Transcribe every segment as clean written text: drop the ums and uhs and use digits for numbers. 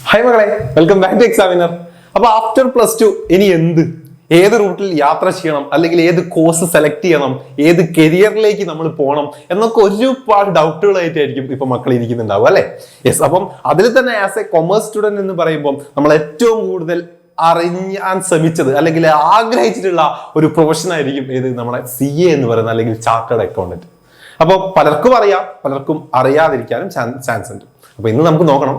Hi മകളെ, welcome back to examiner. അപ്പൊ after +2 ഇനി ഏത് റൂട്ടിൽ യാത്ര ചെയ്യണം, അല്ലെങ്കിൽ ഏത് കോഴ്സ് സെലക്ട് ചെയ്യണം, ഏത് കരിയറിലേക്ക് നമ്മൾ പോകണം എന്നൊക്കെ ഒരുപാട് ഡൗട്ടുകളായിട്ടായിരിക്കും ഇപ്പൊ മക്കൾ ഇരിക്കുന്നുണ്ടാവും അല്ലെ? യെസ്. അപ്പം അതിൽ തന്നെ ആസ് എ കൊമേഴ്സ് സ്റ്റുഡന്റ് എന്ന് പറയുമ്പോൾ നമ്മൾ ഏറ്റവും കൂടുതൽ അറിയാൻ ശ്രമിച്ചത് അല്ലെങ്കിൽ ആഗ്രഹിച്ചിട്ടുള്ള ഒരു പ്രൊഫഷൻ ആയിരിക്കും ഏത് നമ്മുടെ CA എന്ന് പറയുന്നത്, അല്ലെങ്കിൽ ചാർട്ടേഡ് അക്കൗണ്ടന്റ്. അപ്പോൾ പലർക്കും അറിയാം, പലർക്കും അറിയാതിരിക്കാനും ചാൻസ് ഉണ്ട്. അപ്പൊ ഇന്ന് നമുക്ക് നോക്കണം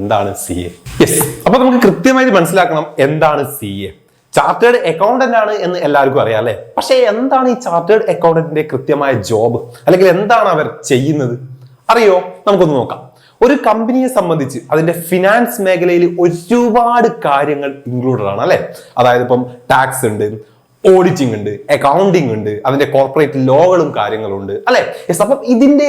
എന്താണ് CA. യെസ്. അപ്പൊ നമുക്ക് കൃത്യമായിട്ട് മനസ്സിലാക്കണം എന്താണ് CA. ചാർട്ടേഡ് അക്കൗണ്ടന്റ് ആണ് എന്ന് എല്ലാവർക്കും അറിയാം അല്ലെ? പക്ഷെ എന്താണ് ഈ ചാർട്ടേഡ് അക്കൗണ്ടന്റിന്റെ കൃത്യമായ ജോബ്, അല്ലെങ്കിൽ എന്താണ് അവർ ചെയ്യുന്നത് അറിയോ? നമുക്കൊന്ന് നോക്കാം. ഒരു കമ്പനിയെ സംബന്ധിച്ച് അതിന്റെ ഫിനാൻസ് മേഖലയിൽ ഒരുപാട് കാര്യങ്ങൾ ഇൻക്ലൂഡഡ് ആണ് അല്ലെ? അതായത് ഇപ്പം ടാക്സ് ഉണ്ട്, ഓഡിറ്റിംഗ് ഉണ്ട്, അക്കൗണ്ടിങ് ഉണ്ട്, അതിന്റെ കോർപ്പറേറ്റ് ലോകളും കാര്യങ്ങളും ഉണ്ട് അല്ലെ? യെസ്. അപ്പം ഇതിന്റെ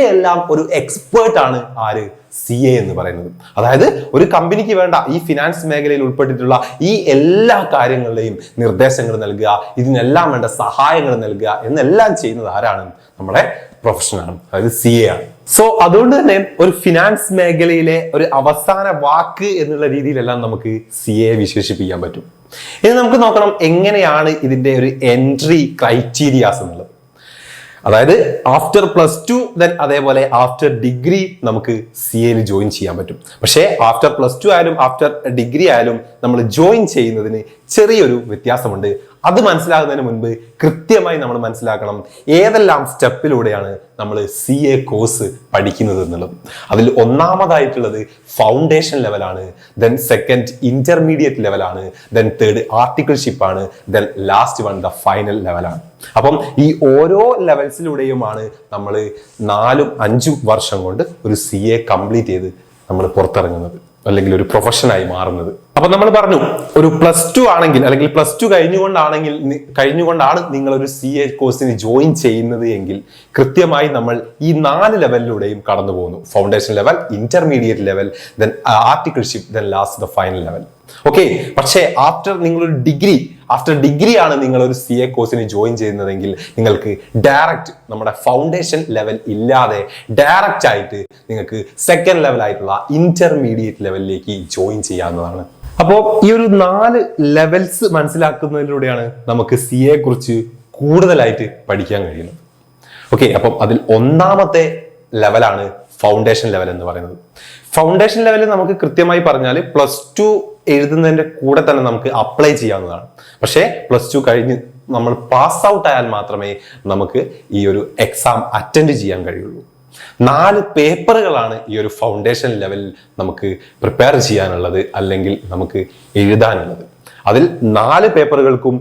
എല്ലാം ഒരു എക്സ്പേർട്ട് ആണ് ആര്? CA എന്ന് പറയുന്നത്. അതായത് ഒരു കമ്പനിക്ക് വേണ്ട ഈ ഫിനാൻസ് മേഖലയിൽ ഉൾപ്പെട്ടിട്ടുള്ള ഈ എല്ലാ കാര്യങ്ങളുടെയും നിർദ്ദേശങ്ങൾ നൽകുക, ഇതിനെല്ലാം വേണ്ട സഹായങ്ങൾ നൽകുക എന്നെല്ലാം ചെയ്യുന്നത് ആരാണ്? നമ്മുടെ പ്രൊഫഷനാണ്, അതായത് CA ആണ്. സോ അതുകൊണ്ട് തന്നെ ഒരു ഫിനാൻസ് മേഖലയിലെ ഒരു അവസാന വാക്ക് എന്നുള്ള രീതിയിലെല്ലാം നമുക്ക് CA വിശേഷിപ്പിക്കാൻ പറ്റും. ഇനി നമുക്ക് നോക്കണം എങ്ങനെയാണ് ഇതിന്റെ ഒരു എൻട്രി ക്രൈറ്റീരിയാസ് എന്നുള്ളത്. അതായത് ആഫ്റ്റർ +2 ദെൻ അതേപോലെ ആഫ്റ്റർ ഡിഗ്രി നമുക്ക് CAയിൽ ജോയിൻ ചെയ്യാൻ പറ്റും. പക്ഷേ ആഫ്റ്റർ +2 ആയാലും ആഫ്റ്റർ ഡിഗ്രി ആയാലും നമ്മൾ ജോയിൻ ചെയ്യുന്നതിന് ചെറിയൊരു വ്യത്യാസമുണ്ട്. അത് മനസ്സിലാകുന്നതിന് മുൻപ് കൃത്യമായി നമ്മൾ മനസ്സിലാക്കണം ഏതെല്ലാം സ്റ്റെപ്പിലൂടെയാണ് നമ്മൾ CA കോഴ്സ് പഠിക്കുന്നത് എന്നുള്ളത്. അതിൽ ഒന്നാമതായിട്ടുള്ളത് ഫൗണ്ടേഷൻ ലെവലാണ്, ദെൻ സെക്കൻഡ് ഇന്റർമീഡിയറ്റ് ലെവലാണ്, ദെൻ തേർഡ് ആർട്ടിക്കിൾഷിപ്പ് ആണ്, then last one the final ലെവലാണ്. അപ്പം ഈ ഓരോ ലെവൽസിലൂടെയുമാണ് നമ്മൾ 4-5 വർഷം കൊണ്ട് ഒരു CA കംപ്ലീറ്റ് ചെയ്ത് നമ്മൾ പുറത്തിറങ്ങുന്നത്, അല്ലെങ്കിൽ ഒരു പ്രൊഫഷനായി മാറുന്നത്. അപ്പൊ നമ്മൾ പറഞ്ഞു ഒരു +2 ആണെങ്കിൽ, അല്ലെങ്കിൽ +2 കഴിഞ്ഞുകൊണ്ടാണ് നിങ്ങൾ ഒരു CA കോഴ്സിന് ജോയിൻ ചെയ്യുന്നത് എങ്കിൽ കൃത്യമായി നമ്മൾ ഈ 4 ലെവലിലൂടെയും കടന്നു പോകുന്നു. Foundation level, intermediate level, then articleship, then last the final level. Okay. പക്ഷേ ആഫ്റ്റർ ഡിഗ്രി ആണ് നിങ്ങൾ ഒരു CA കോഴ്സിന് ജോയിൻ ചെയ്യുന്നതെങ്കിൽ നിങ്ങൾക്ക് ഡയറക്റ്റ് നമ്മുടെ ഫൗണ്ടേഷൻ ലെവൽ ഇല്ലാതെ ഡയറക്റ്റ് ആയിട്ട് നിങ്ങൾക്ക് സെക്കൻഡ് ലെവൽ ആയിട്ടുള്ള ഇന്റർമീഡിയറ്റ് ലെവലിലേക്ക് ജോയിൻ ചെയ്യാവുന്നതാണ്. അപ്പോൾ ഈ ഒരു 4 ലെവൽസ് മനസ്സിലാക്കുന്നതിലൂടെയാണ് നമുക്ക് CA കുറിച്ച് കൂടുതലായിട്ട് പഠിക്കാൻ കഴിയുന്നത്. ഓക്കെ. അപ്പം അതിൽ ഒന്നാമത്തെ ലെവലാണ് ഫൗണ്ടേഷൻ ലെവൽ എന്ന് പറയുന്നത്. ഫൗണ്ടേഷൻ ലെവലിൽ നമുക്ക് കൃത്യമായി പറഞ്ഞാൽ +2 എഴുതുന്നതിന്റെ കൂടെ തന്നെ നമുക്ക് അപ്ലൈ ചെയ്യാവുന്നതാണ്. പക്ഷേ +2 കഴിഞ്ഞ് നമ്മൾ പാസ് ഔട്ട് ആയാൽ മാത്രമേ നമുക്ക് ഈ ഒരു എക്സാം അറ്റൻഡ് ചെയ്യാൻ കഴിയുള്ളൂ. 4 പേപ്പറുകളാണ് ഈ ഒരു ഫൗണ്ടേഷൻ ലെവലിൽ നമുക്ക് പ്രിപ്പയർ ചെയ്യാനുള്ളത്, അല്ലെങ്കിൽ നമുക്ക് എഴുതാനുള്ളത്. അതിൽ 4 പേപ്പറുകൾക്കും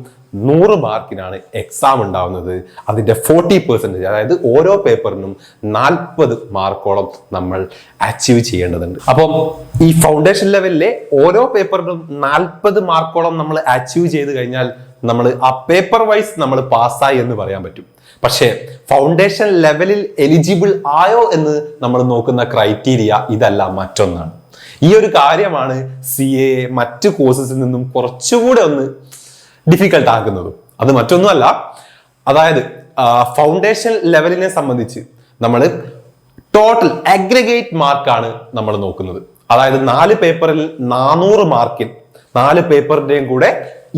100 മാർക്കിനാണ് എക്സാം ഉണ്ടാവുന്നത്. അതിന്റെ 40%, അതായത് ഓരോ പേപ്പറിനും 40 മാർക്കോളം നമ്മൾ അച്ചീവ് ചെയ്യേണ്ടതുണ്ട്. അപ്പം ഈ ഫൗണ്ടേഷൻ ലെവലിലെ ഓരോ പേപ്പറിനും 40 മാർക്കോളം നമ്മൾ അച്ചീവ് ചെയ്ത് കഴിഞ്ഞാൽ നമ്മൾ ആ പേപ്പർ വൈസ് നമ്മൾ പാസ്സായി എന്ന് പറയാൻ പറ്റും. പക്ഷേ ഫൗണ്ടേഷൻ ലെവലിൽ എലിജിബിൾ ആയോ എന്ന് നമ്മൾ നോക്കുന്ന ക്രൈറ്റീരിയ ഇതല്ല, മറ്റൊന്നാണ്. ഈ ഒരു കാര്യമാണ് CA മറ്റു കോഴ്സസിൽ നിന്നും കുറച്ചുകൂടെ ഒന്ന് ഡിഫിക്കൽട്ട് ആക്കുന്നതും. അത് മറ്റൊന്നുമല്ല, അതായത് ഫൗണ്ടേഷൻ ലെവലിനെ സംബന്ധിച്ച് നമ്മൾ ടോട്ടൽ അഗ്രിഗേറ്റ് മാർക്കാണ് നമ്മൾ നോക്കുന്നത്. അതായത് 4 പേപ്പറിൽ 400 മാർക്കിൽ 4 പേപ്പറിന്റെയും കൂടെ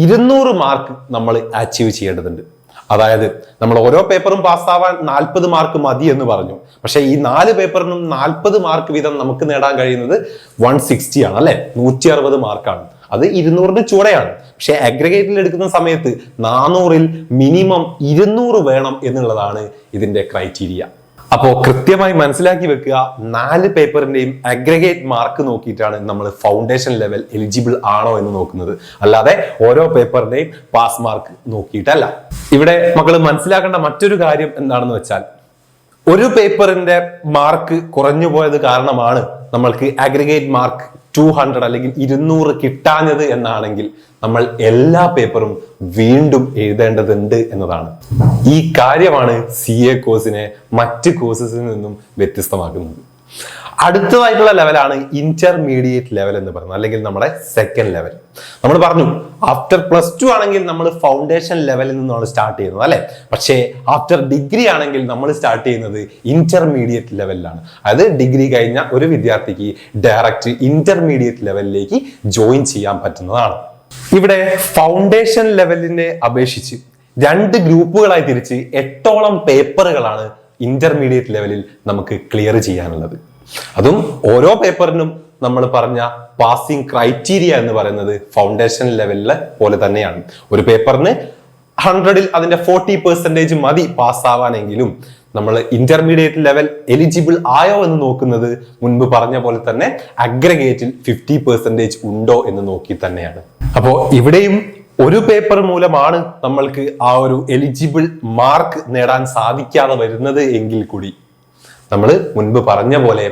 200 മാർക്ക് നമ്മൾ അച്ചീവ് ചെയ്യേണ്ടതുണ്ട്. അതായത് നമ്മൾ ഓരോ പേപ്പറും പാസ്സാവാൻ 40 മാർക്ക് മതി എന്ന് പറഞ്ഞു. പക്ഷെ ഈ 4 പേപ്പറിനും 40 മാർക്ക് വീതം നമുക്ക് നേടാൻ കഴിയുന്നത് 160 ആണ് അല്ലെ? 160 മാർക്കാണ്. അത് 200ന് ചൂടെയാണ്. പക്ഷെ അഗ്രിഗേറ്റിൽ എടുക്കുന്ന സമയത്ത് 400ൽ മിനിമം 200 വേണം എന്നുള്ളതാണ് ഇതിന്റെ ക്രൈറ്റീരിയ. അപ്പോ കൃത്യമായി മനസ്സിലാക്കി വെക്കുക, 4 പേപ്പറിന്റെയും അഗ്രിഗേറ്റ് മാർക്ക് നോക്കിയിട്ടാണ് നമ്മൾ ഫൗണ്ടേഷൻ ലെവൽ എലിജിബിൾ ആണോ എന്ന് നോക്കുന്നത്, അല്ലാതെ ഓരോ പേപ്പറിന്റെയും പാസ് മാർക്ക് നോക്കിയിട്ടല്ല. ഇവിടെ മക്കൾ മനസ്സിലാക്കേണ്ട മറ്റൊരു കാര്യം എന്താണെന്ന് വെച്ചാൽ, ഒരു പേപ്പറിന്റെ മാർക്ക് കുറഞ്ഞു പോയത് കാരണമാണ് നമ്മൾക്ക് അഗ്രിഗേറ്റ് മാർക്ക് 200 അല്ലെങ്കിൽ 200 കിട്ടാഞ്ഞത് എന്നാണെങ്കിൽ നമ്മൾ എല്ലാ പേപ്പറും വീണ്ടും എഴുതേണ്ടതുണ്ട് എന്നതാണ്. ഈ കാര്യമാണ് CA കോഴ്സിനെ മറ്റ് കോഴ്സസിൽ നിന്നും വ്യത്യസ്തമാക്കുന്നത്. അടുത്തതായിട്ടുള്ള ലെവലാണ് ഇന്റർമീഡിയറ്റ് ലെവൽ എന്ന് പറയുന്നത്, അല്ലെങ്കിൽ നമ്മുടെ സെക്കൻഡ് ലെവൽ. നമ്മൾ പറഞ്ഞു ആഫ്റ്റർ +2 ആണെങ്കിൽ നമ്മൾ ഫൗണ്ടേഷൻ ലെവലിൽ നിന്നാണ് സ്റ്റാർട്ട് ചെയ്യുന്നത് അല്ലെ. പക്ഷേ ആഫ്റ്റർ ഡിഗ്രി ആണെങ്കിൽ നമ്മൾ സ്റ്റാർട്ട് ചെയ്യുന്നത് ഇന്റർമീഡിയറ്റ് ലെവലിലാണ്. അതായത് ഡിഗ്രി കഴിഞ്ഞ ഒരു വിദ്യാർത്ഥിക്ക് ഡയറക്റ്റ് ഇന്റർമീഡിയറ്റ് ലെവലിലേക്ക് ജോയിൻ ചെയ്യാൻ പറ്റുന്നതാണ്. ഇവിടെ ഫൗണ്ടേഷൻ ലെവലിനെ അപേക്ഷിച്ച് 2 ഗ്രൂപ്പുകളായി തിരിച്ച് 8ഓളം പേപ്പറുകളാണ് ഇന്റർമീഡിയറ്റ് ലെവലിൽ നമുക്ക് ക്ലിയർ ചെയ്യാനുള്ളത്. അതും ഓരോ പേപ്പറിനും നമ്മൾ പറഞ്ഞ പാസിംഗ് ക്രൈറ്റീരിയ എന്ന് പറയുന്നത് ഫൗണ്ടേഷൻ ലെവലിലെ പോലെ തന്നെയാണ്. ഒരു പേപ്പറിന് 100ൽ അതിന്റെ 40% മതി പാസ്സാവാനെങ്കിലും നമ്മൾ ഇന്റർമീഡിയറ്റ് ലെവൽ എലിജിബിൾ ആയോ എന്ന് നോക്കുന്നത് മുൻപ് പറഞ്ഞ പോലെ തന്നെ അഗ്രഗേറ്റിൽ 50% ഉണ്ടോ എന്ന് നോക്കി തന്നെയാണ്. അപ്പോൾ ഇവിടെയും ഒരു പേപ്പർ മൂലമാണ് നമ്മൾക്ക് ആ ഒരു എലിജിബിൾ മാർക്ക് നേടാൻ സാധിക്കാതെ വരുന്നത് എങ്കിൽ കൂടി നമ്മൾ മുൻപ് പറഞ്ഞ പോലെ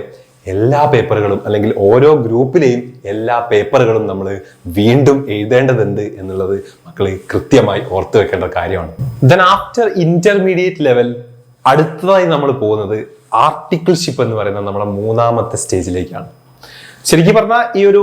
എല്ലാ പേപ്പറുകളും അല്ലെങ്കിൽ ഓരോ ഗ്രൂപ്പിലെയും എല്ലാ പേപ്പറുകളും നമ്മൾ വീണ്ടും എഴുതേണ്ടതുണ്ട് എന്നുള്ളത് മക്കള് കൃത്യമായി ഓർത്തു വെക്കേണ്ട കാര്യമാണ്. ദെൻ ആഫ്റ്റർ ഇന്റർമീഡിയറ്റ് ലെവൽ അടുത്തതായി നമ്മൾ പോകുന്നത് ആർട്ടിക്കിൾഷിപ്പ് എന്ന് പറയുന്ന നമ്മുടെ 3ാമത്തെ സ്റ്റേജിലേക്കാണ്. ശരിക്കും പറഞ്ഞാൽ ഈ ഒരു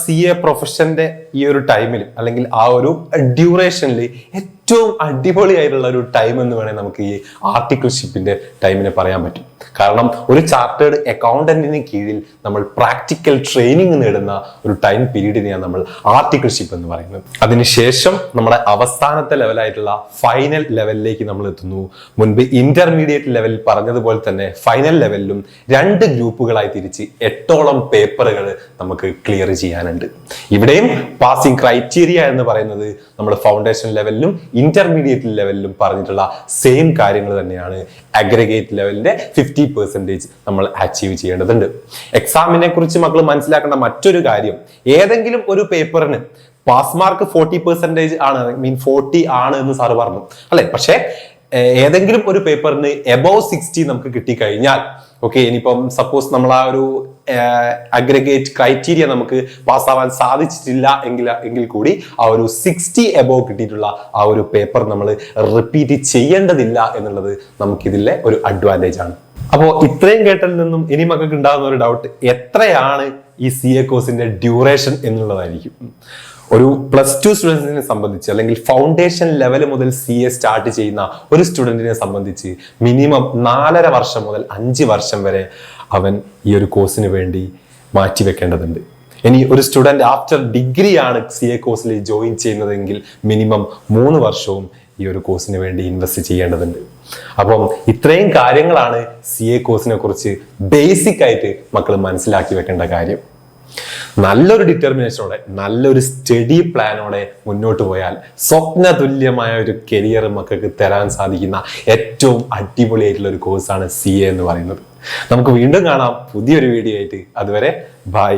CA പ്രൊഫഷന്റെ ഈ ഒരു ടൈമിൽ അല്ലെങ്കിൽ ആ ഒരു ഡ്യൂറേഷനിൽ ഏറ്റവും അടിപൊളിയായിട്ടുള്ള ഒരു ടൈം എന്ന് വേണമെങ്കിൽ നമുക്ക് ഈ ആർട്ടിക്കിൾഷിപ്പിന്റെ ടൈമിനെ പറയാൻ പറ്റും. കാരണം ഒരു ചാർട്ടേഡ് അക്കൗണ്ടന്റിന് കീഴിൽ നമ്മൾ പ്രാക്ടിക്കൽ ട്രെയിനിങ് നേടുന്ന ഒരു ടൈം പീരീഡിനെയാണ് നമ്മൾ ആർട്ടിക്കിൾഷിപ്പ് എന്ന് പറയുന്നത്. അതിനുശേഷം നമ്മുടെ അവസാനത്തെ ലെവലായിട്ടുള്ള ഫൈനൽ ലെവലിലേക്ക് നമ്മൾ എത്തുന്നു. മുൻപ് ഇന്റർമീഡിയറ്റ് ലെവലിൽ പറഞ്ഞതുപോലെ തന്നെ ഫൈനൽ ലെവലിലും 2 ഗ്രൂപ്പുകളായി തിരിച്ച് 8ഓളം പേപ്പറുകൾ നമുക്ക് ക്ലിയർ ചെയ്യാനുണ്ട്. ഇവിടെയും പാസിംഗ് ക്രൈറ്റീരിയ എന്ന് പറയുന്നത് നമ്മൾ ഫൗണ്ടേഷൻ ലെവലിലും ഇന്റർമീഡിയറ്റ് ലെവലിലും പറഞ്ഞിട്ടുള്ള സെയിം കാര്യങ്ങൾ തന്നെയാണ്. അഗ്രഗേറ്റ് ലെവലിന്റെ 50% നമ്മൾ അച്ചീവ് ചെയ്യേണ്ടതുണ്ട്. എക്സാമിനെ കുറിച്ച് മക്കൾ മനസ്സിലാക്കേണ്ട മറ്റൊരു കാര്യം, ഏതെങ്കിലും ഒരു പേപ്പറിന് പാസ് മാർക്ക് 40% ആണ്, 40 ആണ് എന്ന് സാറ് പറഞ്ഞു അല്ലെ. പക്ഷെ ഏതെങ്കിലും ഒരു പേപ്പറിന് എബോവ് 60 നമുക്ക് കിട്ടിക്കഴിഞ്ഞാൽ ഓക്കെ, ഇനിയിപ്പം സപ്പോസ് നമ്മൾ ആ ഒരു അഗ്രഗേറ്റ് ക്രൈറ്റീരിയ നമുക്ക് പാസ്സാവാൻ സാധിച്ചിട്ടില്ല എങ്കിൽ കൂടി ആ ഒരു 60 എബോവ് കിട്ടിയിട്ടുള്ള ആ ഒരു പേപ്പർ നമ്മൾ റിപ്പീറ്റ് ചെയ്യേണ്ടതില്ല എന്നുള്ളത് നമുക്കിതിലെ ഒരു അഡ്വാൻറ്റേജ് ആണ്. അപ്പോൾ ഇത്രയും കേട്ടതിൽ നിന്നും ഇനി മക്കൾക്ക് ഉണ്ടാകുന്ന ഒരു ഡൗട്ട്, എത്രയാണ് ഈ CA കോഴ്സിന്റെ ഡ്യൂറേഷൻ എന്നുള്ളതായിരിക്കും. ഒരു +2 സ്റ്റുഡൻസിനെ സംബന്ധിച്ച് അല്ലെങ്കിൽ ഫൗണ്ടേഷൻ ലെവൽ മുതൽ CA സ്റ്റാർട്ട് ചെയ്യുന്ന ഒരു സ്റ്റുഡന്റിനെ സംബന്ധിച്ച് മിനിമം 4.5 വർഷം മുതൽ 5 വർഷം വരെ അവൻ ഈ ഒരു കോഴ്സിന് വേണ്ടി മാറ്റിവെക്കേണ്ടതുണ്ട്. ഇനി ഒരു സ്റ്റുഡന്റ് ആഫ്റ്റർ ഡിഗ്രി ആണ് CA കോഴ്സിൽ ജോയിൻ ചെയ്യുന്നതെങ്കിൽ മിനിമം 3 വർഷവും ഈ ഒരു കോഴ്സിന് വേണ്ടി ഇൻവെസ്റ്റ് ചെയ്യേണ്ടതുണ്ട്. അപ്പം ഇത്രയും കാര്യങ്ങളാണ് CA കോഴ്സിനെ കുറിച്ച് ബേസിക് ആയിട്ട് മക്കൾ മനസ്സിലാക്കി വെക്കേണ്ട കാര്യം. നല്ലൊരു ഡിറ്റർമിനേഷനോടെ നല്ലൊരു സ്റ്റഡി പ്ലാനോടെ മുന്നോട്ട് പോയാൽ സ്വപ്ന തുല്യമായ ഒരു കരിയർ മക്കൾക്ക് തരാൻ സാധിക്കുന്ന ഏറ്റവും അടിപൊളിയായിട്ടുള്ള ഒരു കോഴ്സാണ് CA എന്ന് പറയുന്നത്. നമുക്ക് വീണ്ടും കാണാം പുതിയൊരു വീഡിയോ ആയിട്ട്. അതുവരെ ബൈ.